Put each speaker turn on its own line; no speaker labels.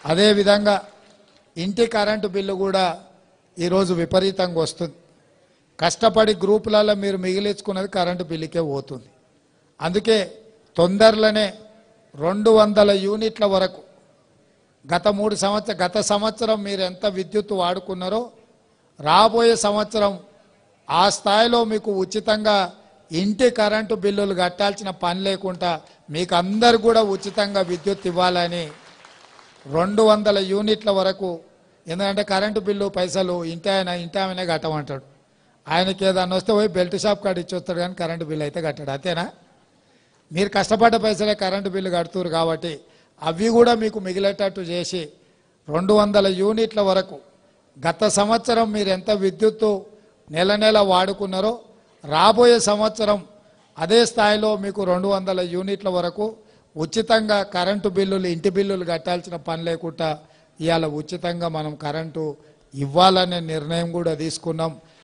అదేవిధంగా ఇంటి current bill కూడా ఈరోజు విపరీతంగా వస్తుంది. కష్టపడి గ్రూపులలో మీరు మిగిలించుకున్నది కరెంటు బిల్లుకే పోతుంది. అందుకే తొందరలోనే 200 యూనిట్ల వరకు గత సంవత్సరం మీరు ఎంత విద్యుత్ వాడుకున్నారో రాబోయే సంవత్సరం ఆ స్థాయిలో మీకు ఉచితంగా ఇంటి కరెంటు బిల్లులు కట్టాల్సిన పని లేకుండా మీకు అందరు కూడా ఉచితంగా విద్యుత్ ఇవ్వాలని 200 యూనిట్ల వరకు. ఎందుకంటే కరెంటు బిల్లు పైసలు ఇంటి ఆమెనే కట్టమంటాడు. ఆయనకి ఏదన్నా వస్తే పోయి బెల్ట్ షాప్ కాడ ఇచ్చొస్తాడు, కానీ కరెంటు బిల్లు అయితే కట్టాడు. అంతేనా? మీరు కష్టపడ్డ పైసలే కరెంటు బిల్లు కడుతున్నారు కాబట్టి అవి కూడా మీకు మిగిలేటట్టు చేసి 200 యూనిట్ల వరకు గత సంవత్సరం మీరు ఎంత విద్యుత్తు నెల వాడుకున్నారో రాబోయే సంవత్సరం అదే స్థాయిలో మీకు 200 యూనిట్ల వరకు ఉచితంగా కరెంటు బిల్లులు ఇంటి బిల్లులు కట్టాల్సిన పని లేకుండా ఇవాళ ఉచితంగా మనం కరెంటు ఇవ్వాలనే నిర్ణయం కూడా తీసుకున్నాం.